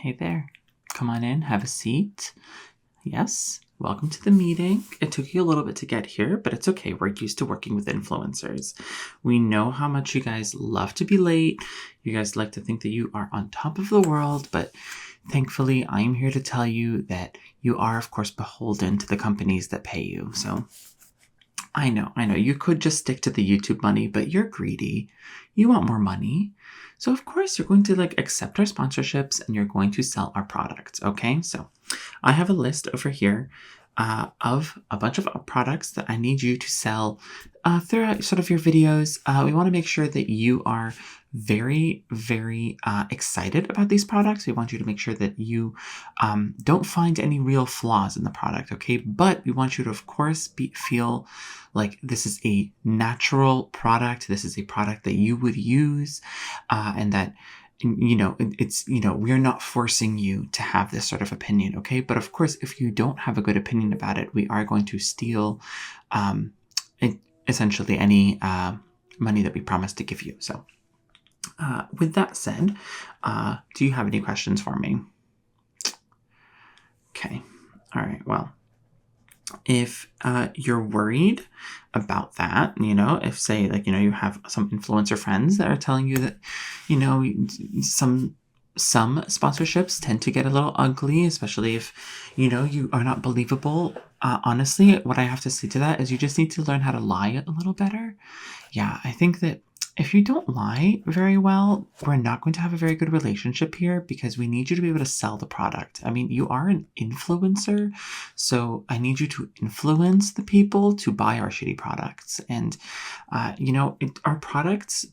Hey there. Come on in, have a seat. Yes, welcome to the meeting. It took you a little bit to get here, but it's okay. We're used to working with influencers. We know how much you guys love to be late. You guys like to think that you are on top of the world, but thankfully, I'm here to tell you that you are, of course, beholden to the companies that pay you. So I know. You could just stick to the YouTube money, but you're greedy. You want more money. So of course you're going to accept our sponsorships and you're going to sell our products. Okay. So I have a list over here of a bunch of products that I need you to sell throughout sort of your videos. We want to make sure that you are very, very excited about these products. We want you to make sure that you don't find any real flaws in the product, okay? But we want you to, of course, feel like this is a natural product. This is a product that you would use, and that we're not forcing you to have this sort of opinion, okay? But of course, if you don't have a good opinion about it, we are going to steal essentially any money that we promised to give you. So with that said, do you have any questions for me? Okay. All right. Well, if you're worried about that, if say you have some influencer friends that are telling you that, some sponsorships tend to get a little ugly, especially if, you are not believable. Honestly, what I have to say to that is you just need to learn how to lie a little better. Yeah, I think that if you don't lie very well, we're not going to have a very good relationship here because we need you to be able to sell the product. I mean, you are an influencer, so I need you to influence the people to buy our shitty products. And, our products,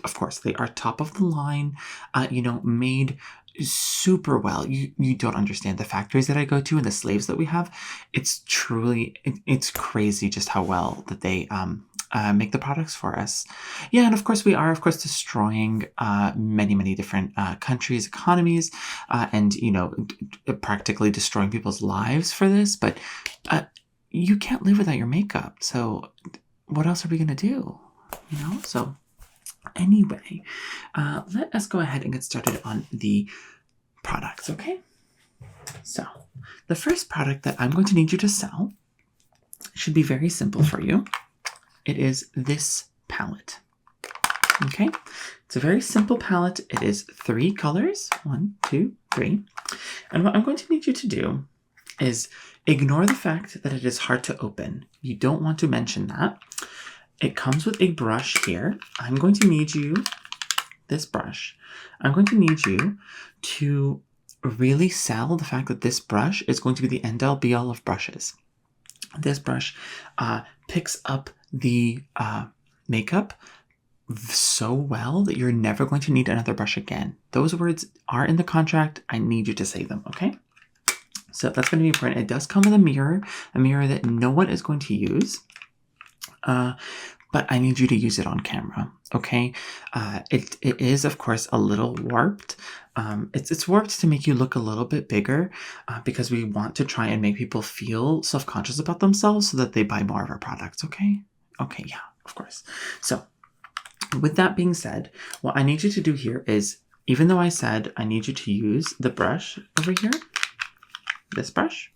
of course, they are top of the line, made super well. You don't understand the factories that I go to and the slaves that we have. It's truly, it's crazy just how well that they, make the products for us. Yeah, and of course we are, destroying many different countries' economies, and practically destroying people's lives for this. But you can't live without your makeup. So what else are we gonna do? So anyway, let us go ahead and get started on the products. Okay. So the first product that I'm going to need you to sell should be very simple for you. It is this palette. Okay, it's a very simple palette. It is 3 colors, 1, 2, 3. And what I'm going to need you to do is ignore the fact that it is hard to open. You don't want to mention that. It comes with a brush here. I'm going to need you, this brush, I'm going to need you to really sell the fact that this brush is going to be the end-all be-all of brushes. This brush picks up the makeup so well that you're never going to need another brush again. Those words are in the contract. I need you to say them, okay? So that's going to be important. It does come with a mirror that no one is going to use, but I need you to use it on camera, okay? It is, of course, a little warped. It's warped to make you look a little bit bigger because we want to try and make people feel self-conscious about themselves so that they buy more of our products, okay? Okay, yeah, of course. So with that being said, what I need you to do here is, even though I said I need you to use the brush over here, this brush,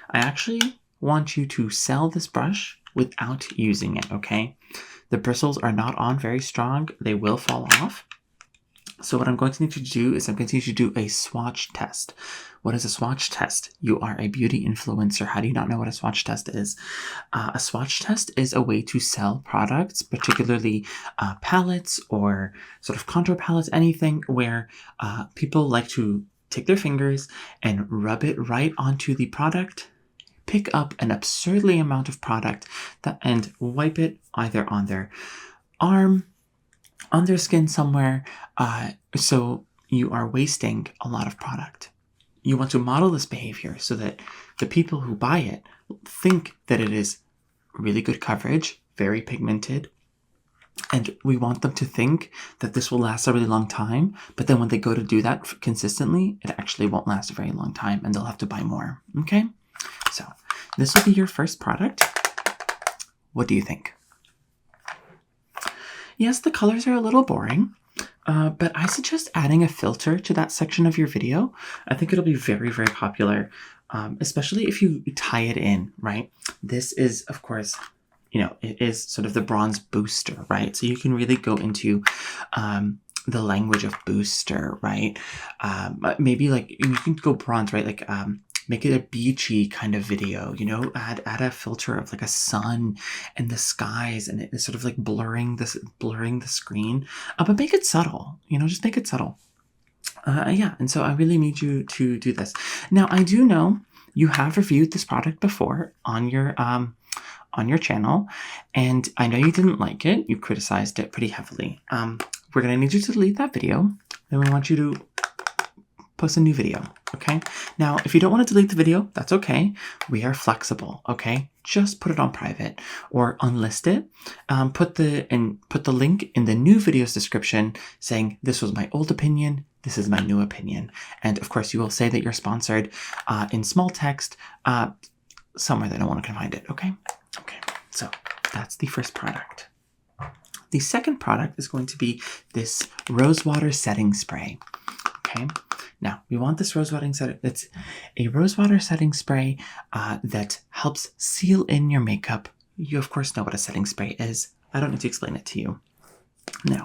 I actually want you to sell this brush without using it, okay? The bristles are not on very strong. They will fall off. So what I'm going to need you to do is I'm going to need you to do a swatch test. What is a swatch test? You are a beauty influencer. How do you not know what a swatch test is? A swatch test is a way to sell products, particularly palettes or sort of contour palettes, anything where people like to take their fingers and rub it right onto the product, pick up an absurdly amount of product and wipe it either on their arm, on their skin somewhere, so you are wasting a lot of product. You want to model this behavior so that the people who buy it think that it is really good coverage, very pigmented, and we want them to think that this will last a really long time, but then when they go to do that consistently, it actually won't last a very long time and they'll have to buy more, okay? So this will be your first product. What do you think? Yes, the colors are a little boring, But I suggest adding a filter to that section of your video. I think it'll be very, very popular, especially if you tie it in, right? This is, of course, it is sort of the bronze booster, right? So you can really go into the language of booster, right? Maybe like you can go bronze, right? Like make it a beachy kind of video, add a filter of like a sun and the skies, and it's sort of like blurring the screen, but make it subtle, just make it subtle. Yeah, and so I really need you to do this. Now, I do know you have reviewed this product before on your channel, and I know you didn't like it. You criticized it pretty heavily. We're gonna need you to delete that video. Then we want you to post a new video, okay? Now, if you don't want to delete the video, that's okay. We are flexible, okay? Just put it on private or unlist it. Put the link in the new video's description saying this was my old opinion, this is my new opinion. And of course, you will say that you're sponsored in small text somewhere that no one can find it, okay? Okay, so that's the first product. The second product is going to be this rosewater setting spray, okay? Now, we want this rosewater setting. It's a rosewater setting spray that helps seal in your makeup. You, of course, know what a setting spray is. I don't need to explain it to you. Now,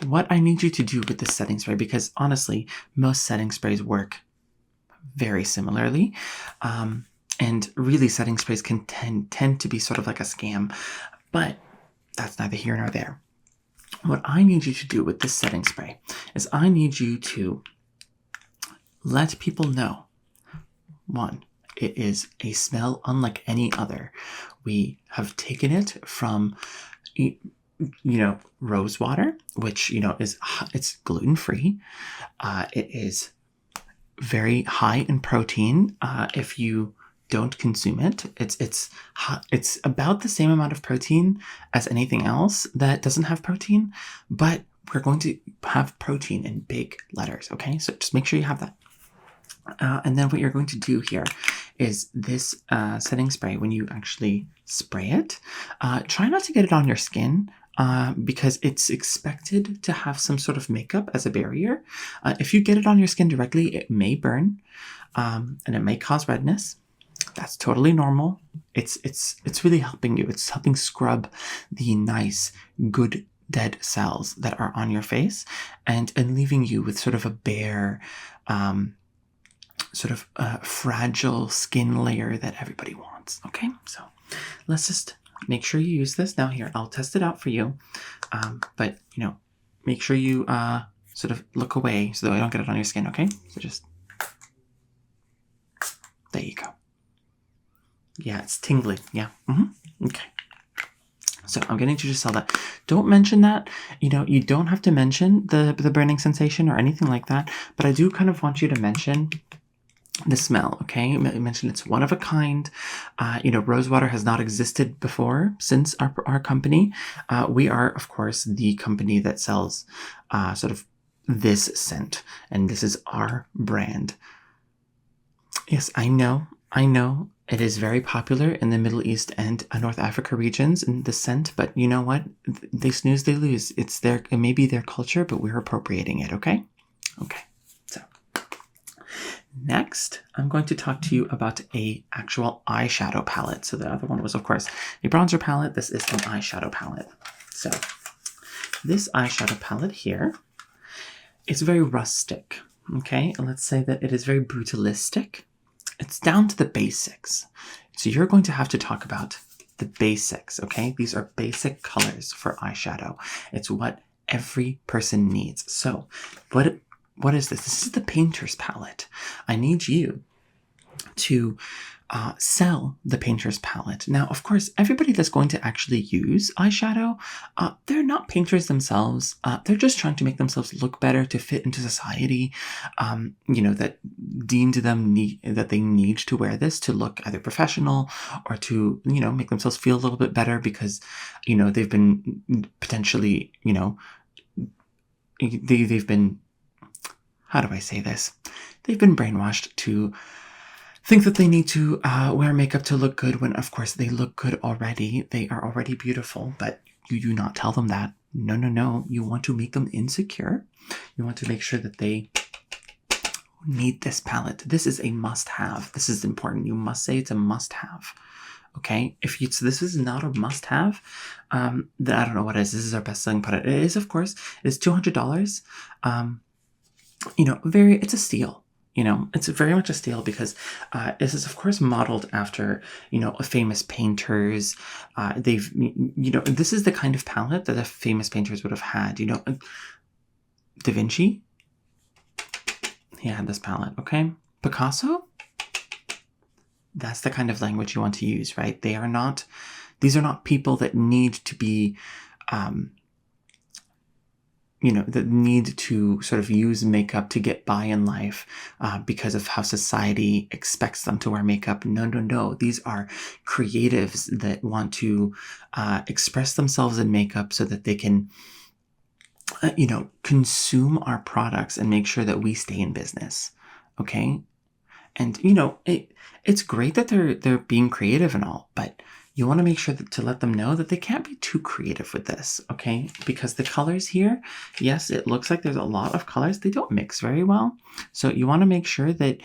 what I need you to do with this setting spray, because honestly, most setting sprays work very similarly. And really, setting sprays can tend to be sort of like a scam. But that's neither here nor there. What I need you to do with this setting spray is I need you to let people know, one, it is a smell unlike any other. We have taken it from, rose water, which, it's gluten-free. It is very high in protein. If you don't consume it, it's about the same amount of protein as anything else that doesn't have protein, but we're going to have protein in big letters, okay? So just make sure you have that. And then what you're going to do here is this setting spray, when you actually spray it, try not to get it on your skin because it's expected to have some sort of makeup as a barrier. If you get it on your skin directly, it may burn and it may cause redness. That's totally normal. It's really helping you. It's helping scrub the nice, good dead cells that are on your face and leaving you with sort of a bare, sort of fragile skin layer that everybody wants. Okay, so let's just make sure you use this. Now here, I'll test it out for you, but make sure you sort of look away so that I don't get it on your skin. Okay, so just there you go. Yeah, it's tingly. Yeah. Okay. So I'm getting you to sell that. Don't mention that. You don't have to mention the burning sensation or anything like that. But I do kind of want you to mention the smell. Okay, mention it's one of a kind. Rosewater has not existed before since our company. We are, of course, the company that sells sort of this scent, and this is our brand. Yes, I know. It is very popular in the Middle East and North Africa regions in the scent, but you know what? They snooze, they lose. It may be their culture, but we're appropriating it, okay? Okay, so next, I'm going to talk to you about a actual eyeshadow palette. So the other one was, of course, a bronzer palette. This is an eyeshadow palette. So this eyeshadow palette here is very rustic, okay? Let's say that it is very brutalistic. It's down to the basics. So you're going to have to talk about the basics, okay? These are basic colors for eyeshadow. It's what every person needs. So what is this? This is the painter's palette. I need you to sell the painter's palette. Now, of course, everybody that's going to actually use eyeshadow, they're not painters themselves. They're just trying to make themselves look better to fit into society, that deemed them that they need to wear this to look either professional or to, make themselves feel a little bit better because, they've been potentially, they've been, how do I say this? They've been brainwashed to think that they need to wear makeup to look good when, of course, they look good already. They are already beautiful, but you do not tell them that. No, no, no. You want to make them insecure. You want to make sure that they need this palette. This is a must-have. This is important. You must say it's a must-have. Okay, so this is not a must-have, then I don't know what it is. This is our best-selling product. It is, of course, it is $200. It's a steal. It's very much a steal because this is, of course, modeled after, famous painters. This is the kind of palette that the famous painters would have had. Da Vinci, he had this palette. Okay, Picasso. That's the kind of language you want to use, right? These are not people that need to be, that need to sort of use makeup to get by in life because of how society expects them to wear makeup. No, no, no. These are creatives that want to express themselves in makeup so that they can, consume our products and make sure that we stay in business. Okay? And, it's great that they're being creative and all, but you want to make sure to let them know that they can't be too creative with this, okay? Because the colors here, yes, it looks like there's a lot of colors. They don't mix very well. So you want to make sure that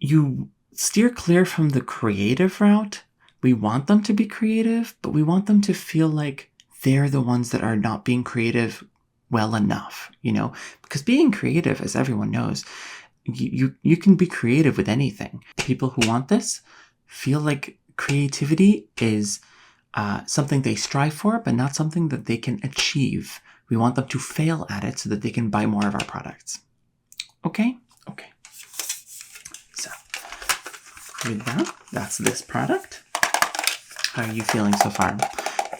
you steer clear from the creative route. We want them to be creative, but we want them to feel like they're the ones that are not being creative well enough, Because being creative, as everyone knows, you can be creative with anything. People who want this feel like creativity is something they strive for, but not something that they can achieve. We want them to fail at it so that they can buy more of our products. Okay? Okay. So, with that, that's this product. How are you feeling so far?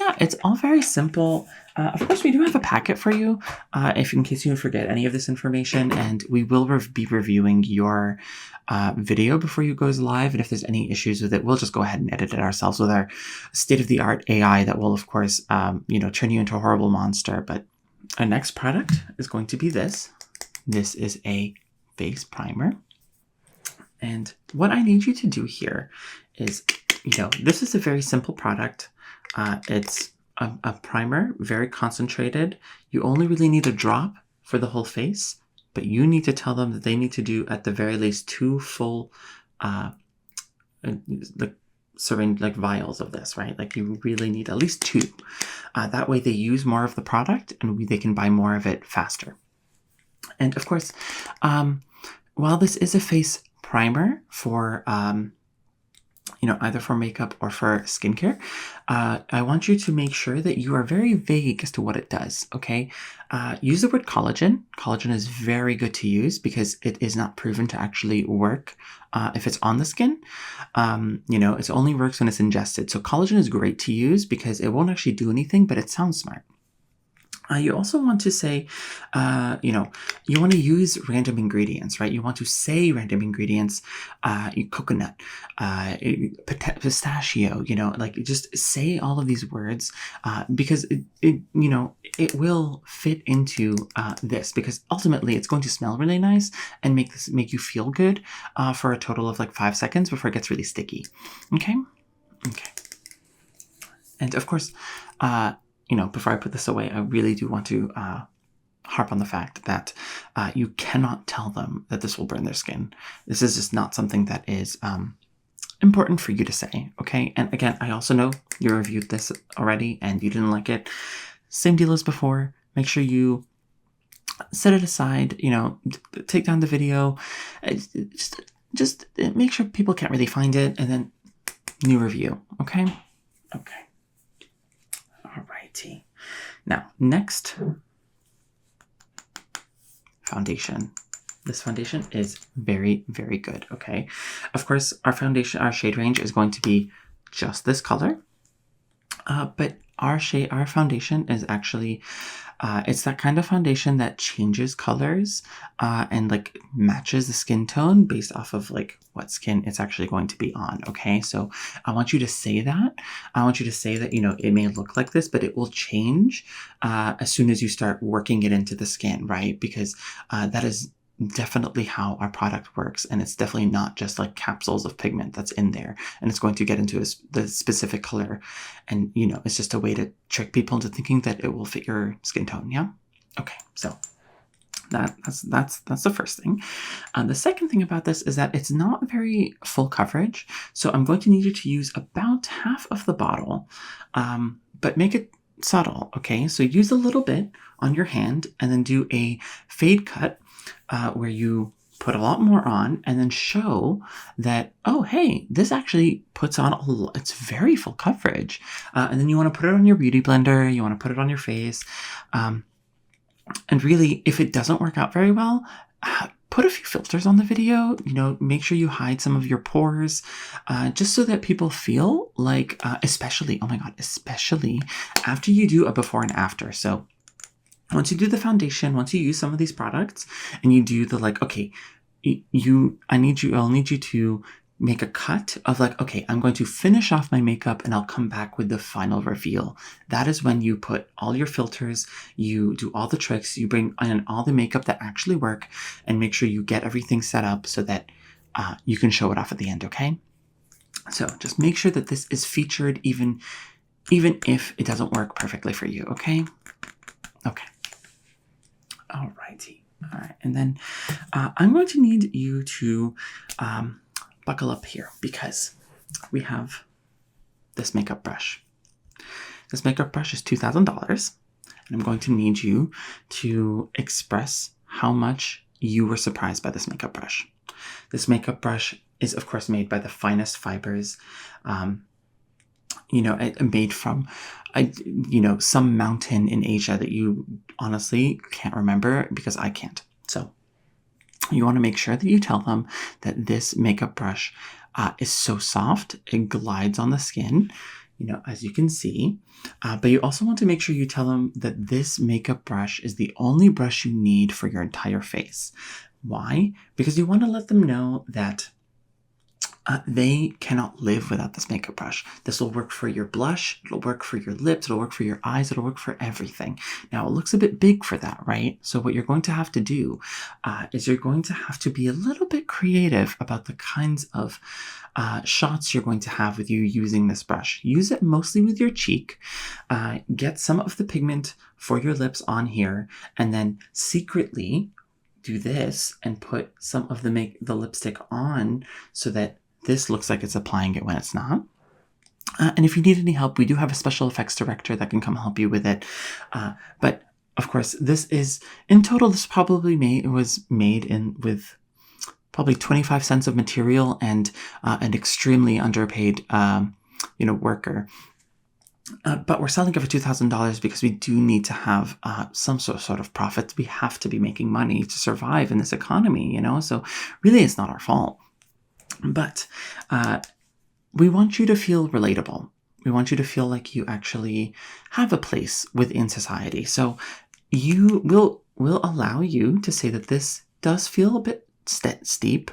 Yeah, it's all very simple. Of course, we do have a packet for you, if in case you forget any of this information, and we will be reviewing your video before you goes live. And if there's any issues with it, we'll just go ahead and edit it ourselves with our state-of-the-art AI that will, of course, turn you into a horrible monster. But our next product is going to be this. This is a face primer. And what I need you to do here is, this is a very simple product. It's a primer, very concentrated. You only really need a drop for the whole face, but you need to tell them that they need to do at the very least 2 full syringe, like vials of this, right? Like you really need at least 2. That way they use more of the product and they can buy more of it faster. And of course, while this is a face primer for either for makeup or for skincare, I want you to make sure that you are very vague as to what it does, okay? Use the word collagen. Collagen is very good to use because it is not proven to actually work if it's on the skin. It only works when it's ingested. So collagen is great to use because it won't actually do anything, but it sounds smart. You also want to say, you want to use random ingredients, right? You want to say random ingredients, coconut, pistachio, just say all of these words because it will fit into this, because ultimately it's going to smell really nice and make you feel good for a total of like 5 seconds before it gets really sticky. Okay? Okay. And of course, before I put this away, I really do want to harp on the fact that you cannot tell them that this will burn their skin. This is just not something that is important for you to say, okay? And again, I also know you reviewed this already and you didn't like it. Same deal as before. Make sure you set it aside, take down the video. Just make sure people can't really find it, and then new review, okay? Okay. Alrighty. Now, next, foundation. This foundation is very, very good, okay? Of course, our shade range is going to be just this color, but our foundation is actually, it's that kind of foundation that changes colors and like matches the skin tone based off of like what skin it's actually going to be on, okay? So I want you to say that. I want you to say that, it may look like this, but it will change as soon as you start working it into the skin, right? Because that is definitely how our product works, and it's definitely not just like capsules of pigment that's in there and it's going to get into the specific color, and it's just a way to trick people into thinking that it will fit your skin tone. Yeah. Okay, so that's the first thing. The second thing about this is that it's not very full coverage, so I'm going to need you to use about half of the bottle, but make it subtle. Okay, so use a little bit on your hand and then do a fade cut where you put a lot more on and then show that, oh, hey, this actually puts on a lot. It's very full coverage. And then you want to put it on your beauty blender. You want to put it on your face. And really, if it doesn't work out very well, put a few filters on the video. Make sure you hide some of your pores, just so that people feel like, especially, oh my God, especially after you do a before and after. So once you do the foundation, once you use some of these products and you do the okay, I'll need you to make a cut of okay, I'm going to finish off my makeup and I'll come back with the final reveal. That is when you put all your filters, you do all the tricks, you bring in all the makeup that actually work, and make sure you get everything set up so that you can show it off at the end, okay? So just make sure that this is featured even if it doesn't work perfectly for you, okay? Okay. Alrighty. All right, and then I'm going to need you to buckle up here because we have this makeup brush. This makeup brush is $2,000, and I'm going to need you to express how much you were surprised by this makeup brush. This makeup brush is, of course, made by the finest fibers. Made from, some mountain in Asia that you honestly can't remember because I can't. So you want to make sure that you tell them that this makeup brush is so soft, it glides on the skin, as you can see. But you also want to make sure you tell them that this makeup brush is the only brush you need for your entire face. Why? Because you want to let them know that they cannot live without this makeup brush. This will work for your blush, it'll work for your lips, it'll work for your eyes, it'll work for everything. Now, it looks a bit big for that, right? So what you're going to have to do is you're going to have to be a little bit creative about the kinds of shots you're going to have with you using this brush. Use it mostly with your cheek. Get some of the pigment for your lips on here, and then secretly do this and put some of the lipstick on so that this looks like it's applying it when it's not. And if you need any help, we do have a special effects director that can come help you with it. But of course, this is, in total, this was made with probably 25 cents of material and an extremely underpaid, worker. But we're selling it for $2,000 because we do need to have some sort of profits. We have to be making money to survive in this economy, So really, it's not our fault. But we want you to feel relatable. We want you to feel like you actually have a place within society. So we'll allow you to say that this does feel a bit steep,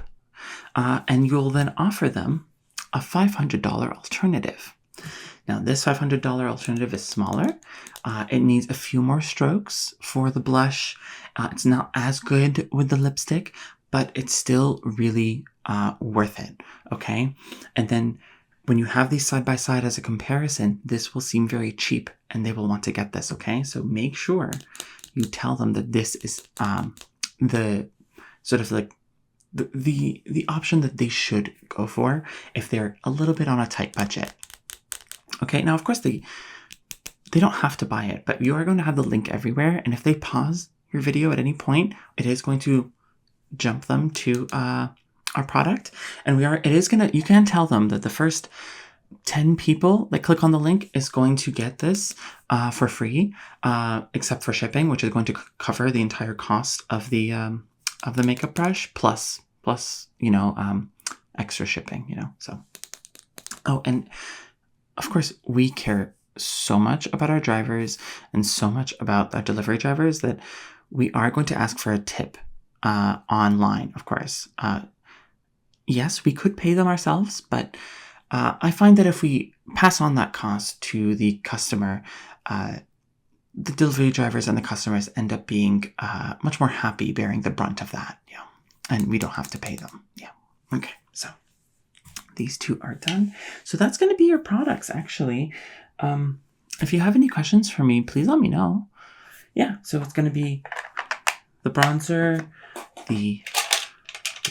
and you'll then offer them a $500 alternative. Now, this $500 alternative is smaller. It needs a few more strokes for the blush. It's not as good with the lipstick, but it's still really worth it, okay? And then when you have these side by side as a comparison, this will seem very cheap and they will want to get this, okay? So make sure you tell them that this is the sort of like the option that they should go for if they're a little bit on a tight budget. Okay, now of course they don't have to buy it, but you are going to have the link everywhere, and if they pause your video at any point, it is going to jump them to our product, and you can tell them that the first 10 people that click on the link is going to get this for free, except for shipping, which is going to cover the entire cost of the makeup brush plus extra shipping, so. Oh, and of course, we care so much about our drivers and so much about our delivery drivers that we are going to ask for a tip online, of course. Yes, we could pay them ourselves, but I find that if we pass on that cost to the customer, the delivery drivers and the customers end up being much more happy bearing the brunt of that. Yeah. and we don't have to pay them. Yeah. Okay. So these two are done. So that's going to be your products, actually. If you have any questions for me, please let me know. Yeah. So it's going to be the bronzer, the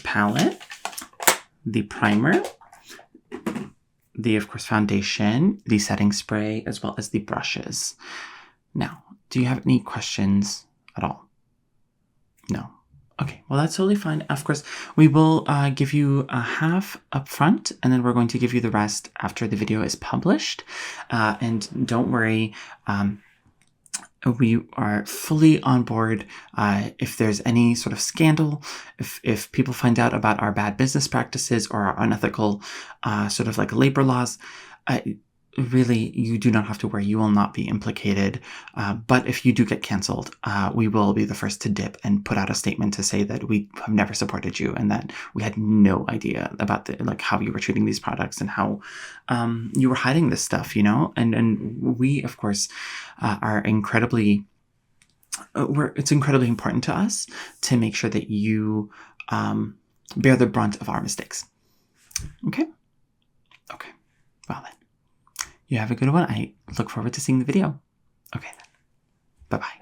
palette, the primer, the, of course, foundation, the setting spray, as well as the brushes. Now, do you have any questions at all? No. Okay, well, that's totally fine. Of course, we will give you a half up front, and then we're going to give you the rest after the video is published. And don't worry, we are fully on board. If there's any sort of scandal, if people find out about our bad business practices or our unethical sort of like labor laws, really, you do not have to worry. You will not be implicated. But if you do get canceled, we will be the first to dip and put out a statement to say that we have never supported you and that we had no idea about how you were treating these products and how you were hiding this stuff, you know? And we, of course, are incredibly... it's incredibly important to us to make sure that you bear the brunt of our mistakes. Okay? Okay. Well then. You have a good one. I look forward to seeing the video. Okay then. Bye-bye.